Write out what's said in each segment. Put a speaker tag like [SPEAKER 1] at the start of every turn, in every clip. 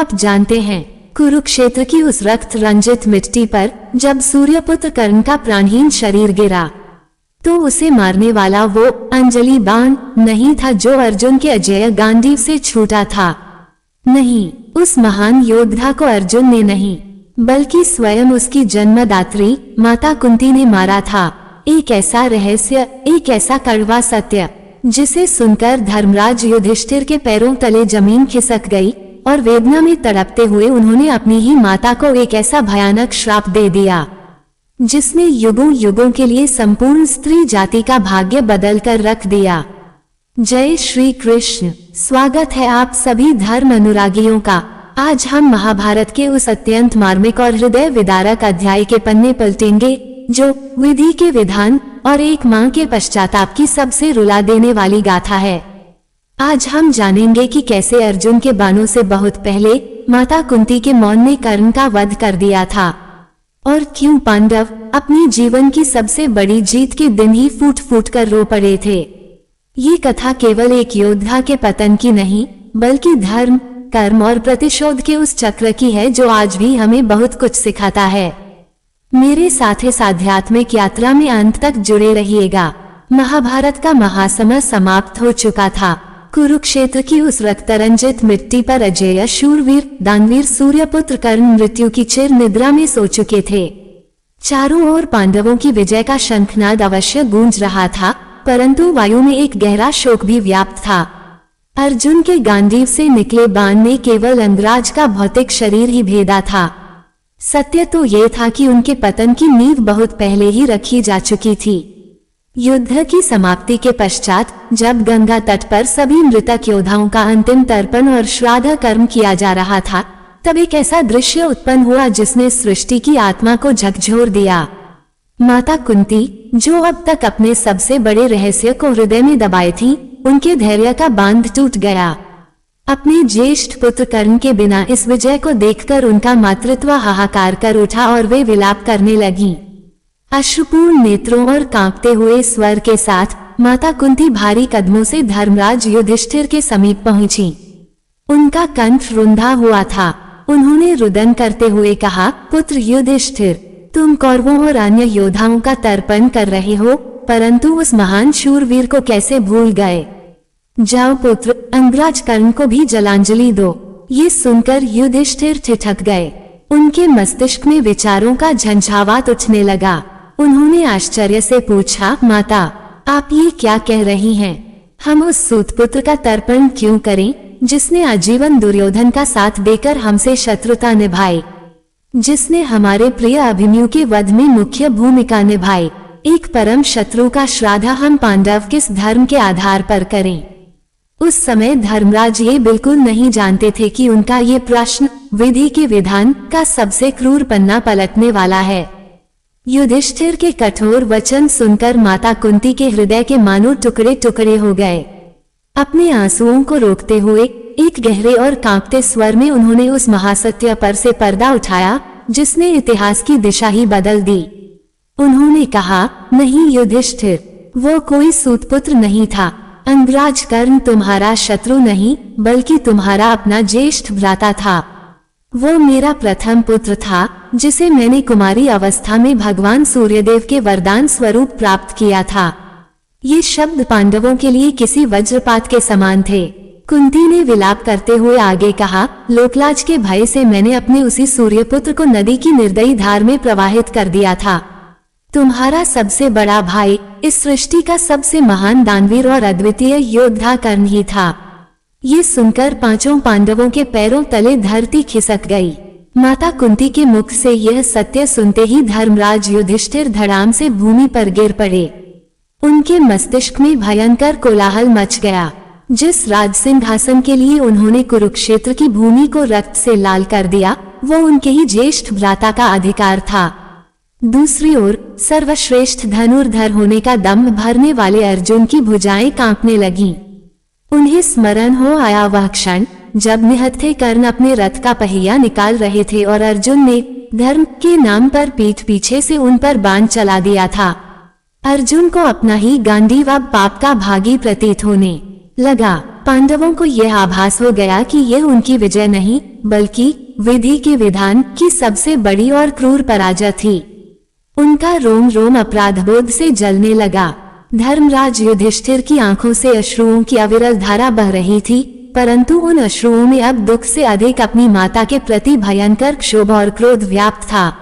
[SPEAKER 1] आप जानते हैं, कुरुक्षेत्र की उस रक्त रंजित मिट्टी पर जब सूर्यपुत्र कर्ण का प्राणहीन शरीर गिरा, तो उसे मारने वाला वो अंजलि बाण नहीं था जो अर्जुन के अजेय गांडीव से छूटा था। नहीं, उस महान योद्धा को अर्जुन ने नहीं, बल्कि स्वयं उसकी जन्मदात्री माता कुंती ने मारा था। एक ऐसा रहस्य, एक ऐसा कड़वा सत्य, जिसे सुनकर धर्मराज युधिष्ठिर के पैरों तले जमीन खिसक गई और वेदना में तड़पते हुए उन्होंने अपनी ही माता को एक ऐसा भयानक श्राप दे दिया, जिसने युगों युगों के लिए संपूर्ण स्त्री जाति का भाग्य बदल कर रख दिया। जय श्री कृष्ण। स्वागत है आप सभी धर्म अनुरागियों का। आज हम महाभारत के उस अत्यंत मार्मिक और हृदय विदारक अध्याय के पन्ने पलटेंगे, जो विधि के विधान और एक मां के पश्चाताप की सबसे रुला देने वाली गाथा है। आज हम जानेंगे कि कैसे अर्जुन के बाणों से बहुत पहले माता कुंती के मौन ने कर्ण का वध कर दिया था, और क्यों पांडव अपनी जीवन की सबसे बड़ी जीत के दिन ही फूट फूट कर रो पड़े थे। ये कथा केवल एक योद्धा के पतन की नहीं, बल्कि धर्म, कर्म और प्रतिशोध के उस चक्र की है जो आज भी हमें बहुत कुछ सिखाता है। मेरे साथ इस आध्यात्मिक यात्रा में अंत तक जुड़े रहिएगा। महाभारत का महासमर समाप्त हो चुका था। कुरुक्षेत्र की उस रक्तरंजित मिट्टी पर अजेय शूरवीर दानवीर सूर्यपुत्र कर्ण मृत्यु की चिर निद्रा में सो चुके थे। चारों ओर पांडवों की विजय का शंखनाद अवश्य गूंज रहा था, परंतु वायु में एक गहरा शोक भी व्याप्त था। अर्जुन के गांडीव से निकले बाण ने केवल अंगराज का भौतिक शरीर ही भेदा था। सत्य तो ये था कि उनके पतन की नींव बहुत पहले ही रखी जा चुकी थी। युद्ध की समाप्ति के पश्चात जब गंगा तट पर सभी मृतक योद्धाओं का अंतिम तर्पण और श्राद्ध कर्म किया जा रहा था, तब एक ऐसा दृश्य उत्पन्न हुआ जिसने सृष्टि की आत्मा को झकझोर दिया। माता कुंती, जो अब तक अपने सबसे बड़े रहस्य को हृदय में दबाए थी, उनके धैर्य का बांध टूट गया। अपने ज्येष्ठ पुत्र कर्ण के बिना इस विजय को देखकर उनका मातृत्व हाहाकार कर उठा और वे विलाप करने लगी। अश्रुपूर्ण नेत्रों और कांपते हुए स्वर के साथ माता कुंती भारी कदमों से धर्मराज युधिष्ठिर के समीप पहुंची। उनका कंठ रुंधा हुआ था। उन्होंने रुदन करते हुए कहा, पुत्र युधिष्ठिर, तुम कौरवों और अन्य योद्धाओं का तर्पण कर रहे हो, परंतु उस महान शूरवीर को कैसे भूल गए। जाओ पुत्र, अंगराज कर्ण को भी जलांजलि दो। ये सुनकर युधिष्ठिर ठिठक गए। उनके मस्तिष्क में विचारों का झंझावात उठने लगा। उन्होंने आश्चर्य से पूछा, माता, आप ये क्या कह रही हैं? हम उस सूतपुत्र का तर्पण क्यों करें, जिसने आजीवन दुर्योधन का साथ देकर हमसे शत्रुता निभाई, जिसने हमारे प्रिय अभिमन्यु के वध में मुख्य भूमिका निभाई। एक परम शत्रु का श्राद्ध हम पांडव किस धर्म के आधार पर करें? उस समय धर्मराज ये बिल्कुल नहीं जानते थे कि उनका ये प्रश्न विधि के विधान का सबसे क्रूर पन्ना पलटने वाला है। युधिष्ठिर के कठोर वचन सुनकर माता कुंती के हृदय के मानो टुकड़े टुकड़े हो गए। अपने आंसुओं को रोकते हुए एक गहरे और कांपते स्वर में उन्होंने उस महासत्य पर से पर्दा उठाया जिसने इतिहास की दिशा ही बदल दी। उन्होंने कहा, नहीं युधिष्ठिर, वो कोई सूतपुत्र नहीं था। अंगराज कर्ण तुम्हारा शत्रु नहीं, बल्कि तुम्हारा अपना ज्येष्ठ भ्राता था। वो मेरा प्रथम पुत्र था, जिसे मैंने कुमारी अवस्था में भगवान सूर्यदेव के वरदान स्वरूप प्राप्त किया था। ये शब्द पांडवों के लिए किसी वज्रपात के समान थे। कुंती ने विलाप करते हुए आगे कहा, लोकलाज के भय से मैंने अपने उसी सूर्यपुत्र को नदी की निर्दयी धार में प्रवाहित कर दिया था। तुम्हारा सबसे बड़ा भाई इस सृष्टि का सबसे महान दानवीर और अद्वितीय योद्धा कर्ण ही था। ये सुनकर पांचों पांडवों के पैरों तले धरती खिसक गई। माता कुंती के मुख से यह सत्य सुनते ही धर्मराज युधिष्ठिर धड़ाम से भूमि पर गिर पड़े। उनके मस्तिष्क में भयंकर कोलाहल मच गया। जिस राज सिंहासन के लिए उन्होंने कुरुक्षेत्र की भूमि को रक्त से लाल कर दिया, वो उनके ही ज्येष्ठ भ्राता का अधिकार था। दूसरी ओर सर्वश्रेष्ठ धनुर्धर होने का दम्भ भरने वाले अर्जुन की भुजाएं कांपने लगीं। उन्हें स्मरण हो आया वह क्षण जब निहत्थे कर्ण अपने रथ का पहिया निकाल रहे थे और अर्जुन ने धर्म के नाम पर पीठ पीछे से उन पर बाण चला दिया था। अर्जुन को अपना ही गांडीव अब पाप का भागी प्रतीत होने लगा। पांडवों को यह आभास हो गया कि यह उनकी विजय नहीं बल्कि विधि के विधान की सबसे बड़ी और क्रूर पराजय थी। उनका रोम रोम अपराधबोध से जलने लगा। धर्मराज युधिष्ठिर की आंखों से अश्रुओं की अविरल धारा बह रही थी, परंतु उन अश्रुओं में अब दुख से अधिक अपनी माता के प्रति भयंकर क्षोभ और क्रोध व्याप्त था।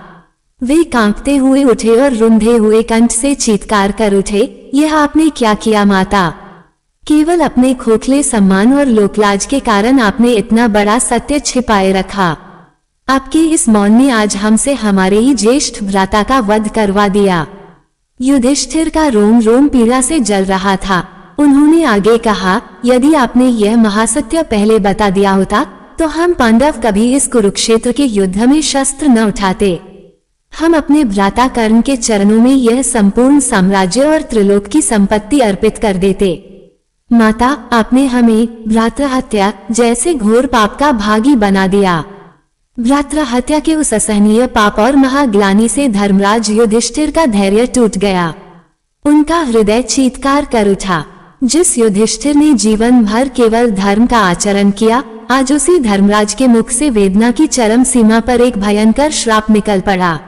[SPEAKER 1] वे कांपते हुए उठे और रुंधे हुए कंठ से चीत्कार कर उठे, यह आपने क्या किया माता? केवल अपने खोखले सम्मान और लोकलाज के कारण आपने इतना बड़ा सत्य छिपाए रखा। आपके इस मौन ने आज हमसे हमारे ही ज्येष्ठ भ्राता का वध करवा दिया। युधिष्ठिर का रोम रोम पीड़ा से जल रहा था। उन्होंने आगे कहा, यदि आपने यह महासत्य पहले बता दिया होता तो हम पांडव कभी इस कुरुक्षेत्र के युद्ध में शस्त्र न उठाते। हम अपने भ्राता कर्ण के चरणों में यह संपूर्ण साम्राज्य और त्रिलोक की संपत्ति अर्पित कर देते। माता, आपने हमें भ्रातृहत्या जैसे घोर पाप का भागी बना दिया। भ्रातृहत्या के उस असहनीय पाप और महाग्लानि से धर्मराज युधिष्ठिर का धैर्य टूट गया। उनका हृदय चीत्कार कर उठा। जिस युधिष्ठिर ने जीवन भर केवल धर्म का आचरण किया, आज उसी धर्मराज के मुख से वेदना की चरम सीमा पर एक भयंकर श्राप निकल पड़ा।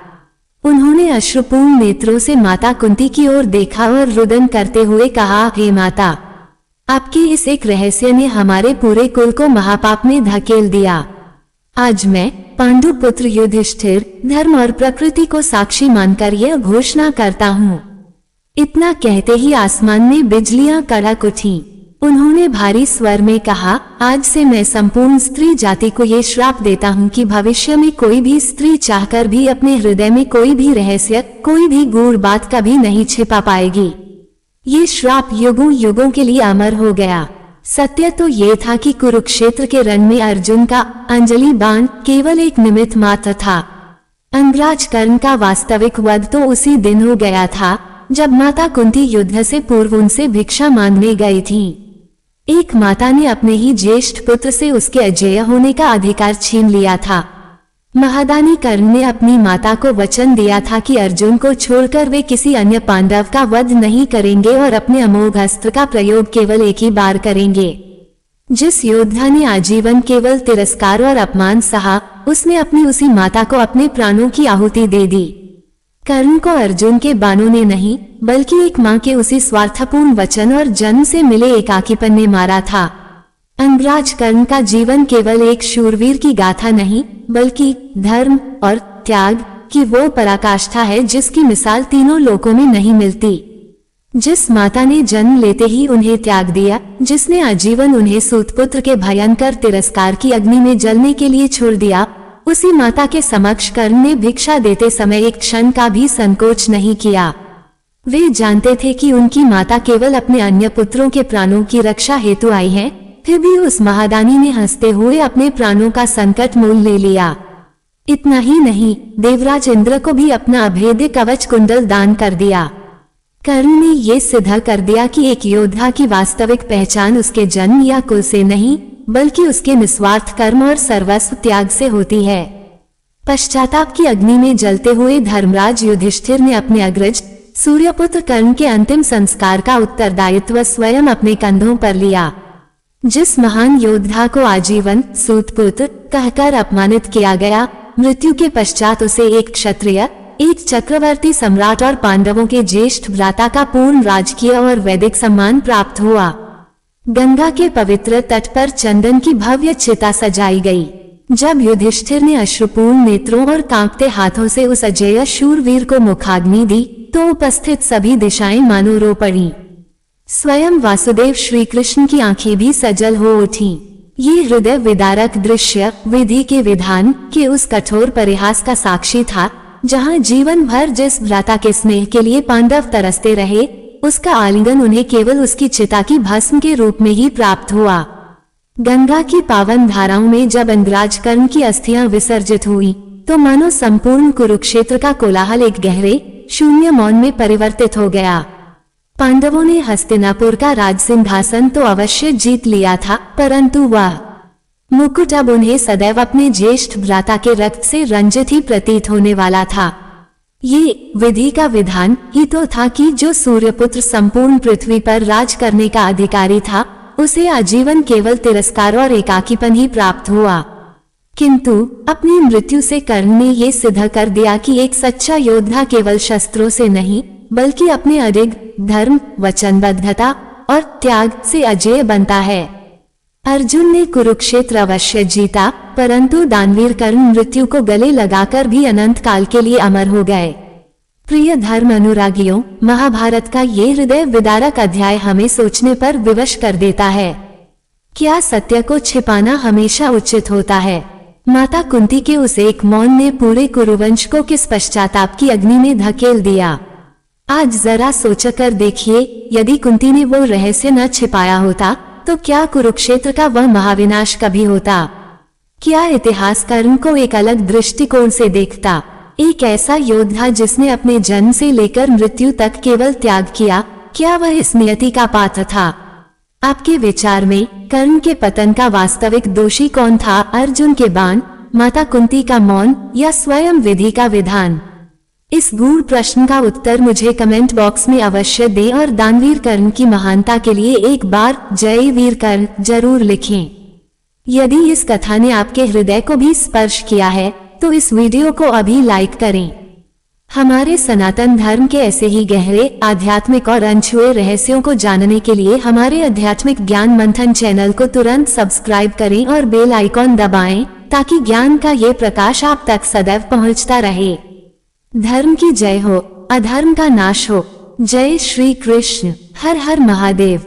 [SPEAKER 1] उन्होंने अश्रुपूर्ण नेत्रों से माता कुंती की ओर देखा और रुदन करते हुए कहा, हे माता, आपके इस एक रहस्य ने हमारे पूरे कुल को महापाप में धकेल दिया। आज मैं पांडु पुत्र युधिष्ठिर धर्म और प्रकृति को साक्षी मानकर यह घोषणा करता हूँ। इतना कहते ही आसमान में बिजलियां कड़क उठीं। उन्होंने भारी स्वर में कहा, आज से मैं संपूर्ण स्त्री जाति को ये श्राप देता हूँ कि भविष्य में कोई भी स्त्री चाहकर भी अपने हृदय में कोई भी रहस्य, कोई भी गूढ़ बात कभी नहीं छिपा पाएगी। ये श्राप युगों युगों के लिए अमर हो गया। सत्य तो ये था कि कुरुक्षेत्र के रण में अर्जुन का अंजलि बाण केवल एक निमित्त मात्र था। अंगराज कर्ण का वास्तविक वध तो उसी दिन हो गया था जब माता कुंती युद्ध से पूर्व उनसे भिक्षा मांगने गई थी। एक माता ने अपने ही ज्येष्ठ पुत्र से उसके अजेय होने का अधिकार छीन लिया था। महादानी कर्ण ने अपनी माता को वचन दिया था कि अर्जुन को छोड़कर वे किसी अन्य पांडव का वध नहीं करेंगे और अपने अमोघ अस्त्र का प्रयोग केवल एक ही बार करेंगे। जिस योद्धा ने आजीवन केवल तिरस्कार और अपमान सहा, उसने अपनी उसी माता को अपने प्राणों की आहुति दे दी। कर्ण को अर्जुन के बाणों ने नहीं बल्कि एक मां के उसी स्वार्थपूर्ण वचन और जन्म से मिले एकाकीपन ने मारा था। अंगराज कर्ण का जीवन केवल एक शूरवीर की गाथा नहीं बल्कि धर्म और त्याग की वो पराकाष्ठा है जिसकी मिसाल तीनों लोकों में नहीं मिलती। जिस माता ने जन्म लेते ही उन्हें त्याग दिया, जिसने आजीवन उन्हें सूतपुत्र के भयंकर तिरस्कार की अग्नि में जलने के लिए छोड़ दिया, उसी माता के समक्ष कर्ण ने भिक्षा देते समय एक क्षण का भी संकोच नहीं किया। वे जानते थे कि उनकी माता केवल अपने अन्य पुत्रों के प्राणों की रक्षा हेतु आई है, फिर भी उस महादानी ने हंसते हुए अपने प्राणों का संकट मोल ले लिया। इतना ही नहीं, देवराज इंद्र को भी अपना अभेद्य कवच कुंडल दान कर दिया। कर्ण ने ये सिद्ध कर दिया कि एक योद्धा की वास्तविक पहचान उसके जन्म या कुल से नहीं बल्कि उसके निस्वार्थ कर्म और सर्वस्व त्याग से होती है। पश्चाताप की अग्नि में जलते हुए धर्मराज युधिष्ठिर ने अपने अग्रज सूर्यपुत्र कर्ण के अंतिम संस्कार का उत्तरदायित्व स्वयं अपने कंधों पर लिया। जिस महान योद्धा को आजीवन सूतपुत्र कहकर अपमानित किया गया, मृत्यु के पश्चात उसे एक क्षत्रिय, एक चक्रवर्ती सम्राट और पांडवों के ज्येष्ठ भ्राता का पूर्ण राजकीय और वैदिक सम्मान प्राप्त हुआ। गंगा के पवित्र तट पर चंदन की भव्य चिता सजाई गई। जब युधिष्ठिर ने अश्रुपूर्ण नेत्रों और कांपते हाथों से उस अजेय शूरवीर को मुखाग्नि दी तो उपस्थित सभी दिशाएं मानो रो पड़ी। स्वयं वासुदेव श्री कृष्ण की आंखें भी सजल हो उठीं। ये हृदय विदारक दृश्य विधि के विधान के उस कठोर परिहास का साक्षी था, जहां जीवन भर जिस भ्राता के स्नेह के लिए पांडव तरसते रहे, उसका आलिंगन उन्हें केवल उसकी चिता की भस्म के रूप में ही प्राप्त हुआ। गंगा की पावन धाराओं में जब अंगराज कर्ण की अस्थियां विसर्जित हुई तो मानो संपूर्ण कुरुक्षेत्र का कोलाहल एक गहरे शून्य मौन में परिवर्तित हो गया। पांडवों ने हस्तिनापुर का राज सिंहासन तो अवश्य जीत लिया था, परंतु वह मुकुट अब उन्हें सदैव अपने ज्येष्ठ भ्राता के रक्त से रंजित ही प्रतीत होने वाला था। ये विधि का विधान ही तो था कि जो सूर्यपुत्र संपूर्ण पृथ्वी पर राज करने का अधिकारी था, उसे आजीवन केवल तिरस्कार और एकाकीपन ही प्राप्त हुआ। किंतु अपनी मृत्यु से कर्ण ने ये सिद्ध कर दिया कि एक सच्चा योद्धा केवल शस्त्रों से नहीं बल्कि अपने अडिग धर्म, वचनबद्धता और त्याग से अजेय बनता है। अर्जुन ने कुरुक्षेत्र अवश्य जीता, परंतु दानवीर कर्ण मृत्यु को गले लगाकर भी अनंत काल के लिए अमर हो गए। प्रिय धर्म अनुरागियों, महाभारत का ये हृदय विदारक अध्याय हमें सोचने पर विवश कर देता है। क्या सत्य को छिपाना हमेशा उचित होता है? माता कुंती के उस एक मौन ने पूरे कुरुवंश को किस पश्चाताप की अग्नि में धकेल दिया। आज जरा सोचकर देखिए, यदि कुंती ने वो रहस्य न छिपाया होता तो क्या कुरुक्षेत्र का वह महाविनाश कभी होता? क्या इतिहास कर्ण को एक अलग दृष्टिकोण से देखता? एक ऐसा योद्धा जिसने अपने जन्म से लेकर मृत्यु तक केवल त्याग किया, क्या वह इस नियति का पात्र था? आपके विचार में कर्ण के पतन का वास्तविक दोषी कौन था? अर्जुन के बाण, माता कुंती का मौन या स्वयं विधि का विधान? इस गूढ़ प्रश्न का उत्तर मुझे कमेंट बॉक्स में अवश्य दें और दानवीर कर्ण की महानता के लिए एक बार जय वीर कर्ण जरूर लिखें। यदि इस कथा ने आपके हृदय को भी स्पर्श किया है तो इस वीडियो को अभी लाइक करें। हमारे सनातन धर्म के ऐसे ही गहरे आध्यात्मिक और अनछुए रहस्यों को जानने के लिए हमारे आध्यात्मिक ज्ञान मंथन चैनल को तुरंत सब्सक्राइब करें और बेल आइकॉन दबाएं ताकि ज्ञान का ये प्रकाश आप तक सदैव पहुंचता रहे। धर्म की जय हो, अधर्म का नाश हो। जय श्री कृष्ण। हर हर महादेव।